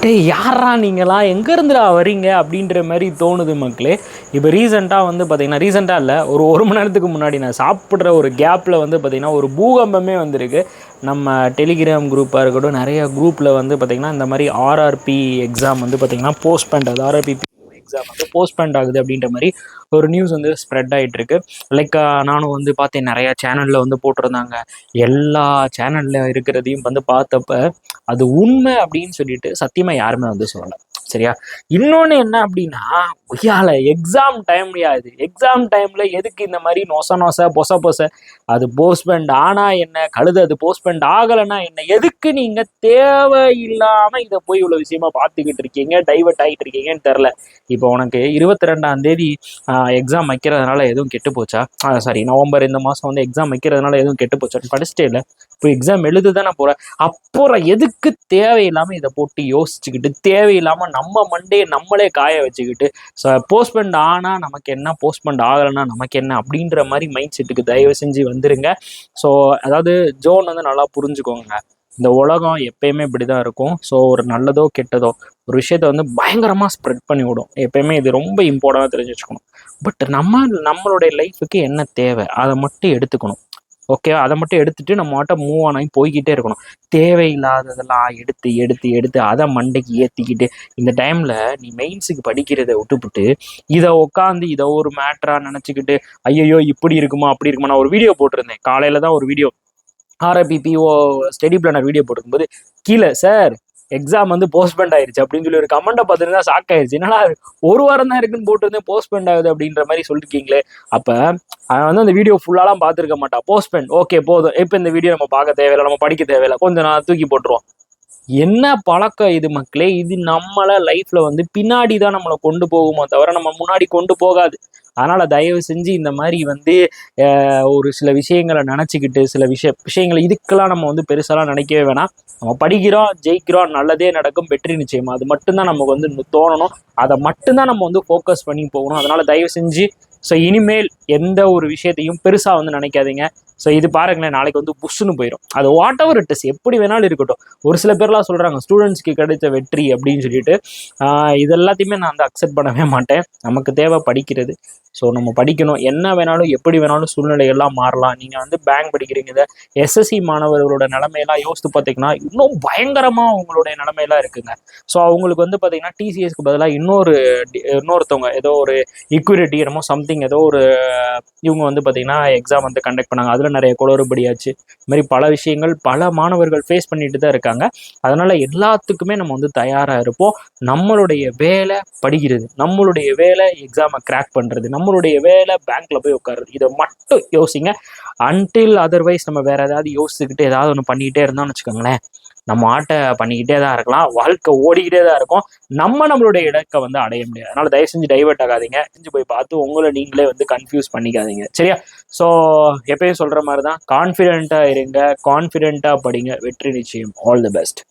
டேய் யாரா நீங்களாம் எங்கேருந்துடா வரீங்க அப்படின்ற மாதிரி தோணுது மக்களே. இப்போ ரீசெண்டாக வந்து பார்த்திங்கன்னா, ரீசெண்டாக இல்லை, ஒரு மணி நேரத்துக்கு முன்னாடி நான் சாப்பிட்ற ஒரு கேப்பில் வந்து பார்த்திங்கன்னா ஒரு பூகம்பமே வந்திருக்கு. நம்ம டெலிகிராம் குரூப்பாக இருக்கட்டும், நிறைய குரூப்பில் வந்து பார்த்திங்கன்னா இந்த மாதிரி ஆர்ஆர்பி எக்ஸாம் வந்து பார்த்திங்கன்னா போஸ்ட் பண்ணுறது, ஆர்ஆர்பி எக்ஸாம் வந்து போஸ்ட்பெண்ட் ஆகுது அப்படின்ற மாதிரி ஒரு நியூஸ் வந்து ஸ்ப்ரெட் ஆகிட்டு இருக்கு. லைக் நானும் வந்து பார்த்தேன், நிறையா சேனலில் வந்து போட்டிருந்தாங்க. எல்லா சேனலில் இருக்கிறதையும் வந்து பார்த்தப்ப அது உண்மை அப்படின்னு சொல்லிட்டு சத்தியமாக யாருமே வந்து சொல்லலை. சரியா? இன்னொன்று என்ன அப்படின்னா, ஒய்யால எக்ஸாம் டைம்லையா, இது எக்ஸாம் டைமில் எதுக்கு இந்த மாதிரி பொச பொச அது போஸ்ட்பெண்ட் ஆனால் என்ன, கழுது அது போஸ்ட்பெண்ட் ஆகலைன்னா என்ன, எதுக்கு நீங்கள் தேவையில்லாமல் இதை போய் இவ்வளோ விஷயமா பார்த்துக்கிட்டு இருக்கீங்க, டைவர்ட் ஆகிட்டு இருக்கீங்கன்னு தெரில. இப்போ உனக்கு 22ஆம் தேதி எக்ஸாம் வைக்கிறதுனால எதுவும் கெட்டு போச்சா? சாரி, நவம்பர் இந்த மாதம் வந்து எக்ஸாம் வைக்கிறதுனால எதுவும் கெட்டு போச்சான்னு படிச்சுட்டே இல்லை. இப்போ எக்ஸாம் எழுது தானே போகிறேன். அப்புறம் எதுக்கு தேவையில்லாமல் இதை போட்டு யோசிச்சுக்கிட்டு, தேவையில்லாமல் நம்ம மண்டையை நம்மளே காய வச்சுக்கிட்டு, போஸ்ட்பெண்ட் ஆனால் நமக்கு என்ன, போஸ்ட்பெண்ட் ஆகலைன்னா நமக்கு என்ன அப்படின்ற மாதிரி மைண்ட் செட்டுக்கு தயவு செஞ்சு வந்துருங்க. ஸோ அதாவது ஜோன் வந்து நல்லா புரிஞ்சுக்கோங்க. இந்த உலகம் எப்பயுமே இப்படி தான் இருக்கும். ஸோ ஒரு நல்லதோ கெட்டதோ ஒரு விஷயத்த வந்து பயங்கரமாக ஸ்ப்ரெட் பண்ணி விடும். எப்பயுமே இது ரொம்ப இம்பார்ட்டண்டாக தெரிஞ்சு வச்சுக்கணும். பட் நம்மளுடைய லைஃபுக்கு என்ன தேவை அதை மட்டும் எடுத்துக்கணும். ஓகேவா? அதை மட்டும் எடுத்துட்டு நம்ம மட்டும் மூவ் ஆகி போய்கிட்டே இருக்கணும். தேவையில்லாததெல்லாம் எடுத்து எடுத்து எடுத்து அதை மண்டைக்கு ஏற்றிக்கிட்டு இந்த டைமில் நீ மெயின்ஸுக்கு படிக்கிறத விட்டுப்புட்டு இதை உட்காந்து இதை ஒரு மேட்டராக நினச்சிக்கிட்டு ஐயோ இப்படி இருக்குமா அப்படி இருக்குமா. நான் ஒரு வீடியோ போட்டிருந்தேன், காலையில் தான் ஒரு வீடியோ, ஆர்ஐபிபிஓ ஸ்டடி பிளானர் வீடியோ போட்டிருக்கும்போது கீழே சார் எக்ஸாம் வந்து போஸ்ட்பெண்ட் ஆயிடுச்சு அப்படின்னு சொல்லி ஒரு கமெண்ட்டை பார்த்துட்டு தான் ஷாக் ஆயிடுச்சு. என்னன்னா ஒரு வாரம் தான் இருக்குன்னு போட்டு போஸ்ட்பெண்ட் ஆகுது அப்படின்ற மாதிரி சொல்லிருக்கீங்களே. அப்போ அவன் வந்து அந்த வீடியோ ஃபுல்லாலாம் பார்த்துருக்க மாட்டான். போஸ்ட்பெண்ட் ஓகே போதும், இப்போ இந்த வீடியோ நம்ம பார்க்க தேவையில்லை, நம்ம படிக்க தேவையில்லை, கொஞ்சம் நான் தூக்கி போட்டுருவோம். என்ன பழக்கம் இது மக்களே? இது நம்மளை லைஃப்ல வந்து பின்னாடி தான் நம்மளை கொண்டு போகுமோ தவிர நம்ம முன்னாடி கொண்டு போகாது. அதனால தயவு செஞ்சு இந்த மாதிரி வந்து ஒரு சில விஷயங்களை நினச்சிக்கிட்டு சில விஷயங்களை இதுக்கெல்லாம் நம்ம வந்து பெருசாலாம் நினைக்கவே வேணாம். நம்ம படிக்கிறோம், ஜெயிக்கிறோம், நல்லதே நடக்கும், வெற்றி நிச்சயமா, அது மட்டும்தான் நமக்கு வந்து தோணணும். அதை மட்டும்தான் நம்ம வந்து ஃபோக்கஸ் பண்ணி போகணும். அதனால தயவு செஞ்சு இனிமேல் எந்த ஒரு விஷயத்தையும் பெருசாக வந்து நினைக்காதீங்க. இது பாருங்களேன், நாளைக்கு வந்து புஷ்ஷுன்னு போயிடும். அது வாட் எவர் இட் இஸ், எப்படி வேணாலும் இருக்கட்டும். ஒரு சில பேர்லாம் சொல்கிறாங்க ஸ்டூடெண்ட்ஸ்க்கு கிடைத்த வெற்றி அப்படின்னு சொல்லிட்டு. இது எல்லாத்தையுமே நான் வந்து அக்செப்ட் பண்ணவே மாட்டேன். நமக்கு தேவை படிக்கிறது. நம்ம படிக்கணும். என்ன வேணாலும் எப்படி வேணாலும் சூழ்நிலைகள்லாம் மாறலாம். நீங்கள் வந்து பேங்க் படிக்கிறீங்க, இதை எஸ்எஸ்சி மாணவர்களோட நிலைமையெல்லாம் யோசித்து பார்த்தீங்கன்னா இன்னும் பயங்கரமாக உங்களுடைய நிலைமையெல்லாம் இருக்குங்க. அவங்களுக்கு வந்து பார்த்தீங்கன்னா டிசிஎஸ்க்கு பதிலாக இன்னொருத்தவங்க ஏதோ ஒரு ஈக்விட்டி என்னமோ சம்திங் ஏதோ ஒரு இவங்க வந்து பார்த்தீங்கன்னா எக்ஸாம் வந்து கண்டக்ட் பண்ணாங்க. அதில் நிறைய குளறுபடியாச்சு. இது மாதிரி பல விஷயங்கள் பல மாணவர்கள் ஃபேஸ் பண்ணிட்டு தான் இருக்காங்க. அதனால எல்லாத்துக்குமே நம்ம வந்து தயாராக இருப்போம். நம்மளுடைய வேலை படிக்கிறது, நம்மளுடைய வேலை எக்ஸாமை கிராக் பண்ணுறது, நம்மளுடைய வேலை பேங்க்ல போய் உட்காருறது. இதை மட்டும் யோசிங்க. அன்டில் அதர்வைஸ் நம்ம வேற ஏதாவது யோசிச்சுக்கிட்டு ஏதாவது ஒன்று பண்ணிக்கிட்டே இருந்தோம்னு வச்சுக்கோங்களேன், நம்ம ஆட்டை பண்ணிக்கிட்டே தான் இருக்கலாம், வாழ்க்கை ஓடிக்கிட்டே தான் இருக்கும், நம்மளுடைய இலக்கை வந்து அடைய முடியாது. அதனால தயவு செஞ்சு டைவர்ட் ஆகாதீங்க. செஞ்சு போய் பார்த்து உங்களை நீங்களே வந்து கன்ஃபியூஸ் பண்ணிக்காதீங்க. சரியா? எப்பயும் சொல்ற மாதிரி தான், கான்ஃபிடென்ட்டாக இருங்க, கான்ஃபிடென்ட்டாக படிங்க, வெற்றி நிச்சயம். All the best.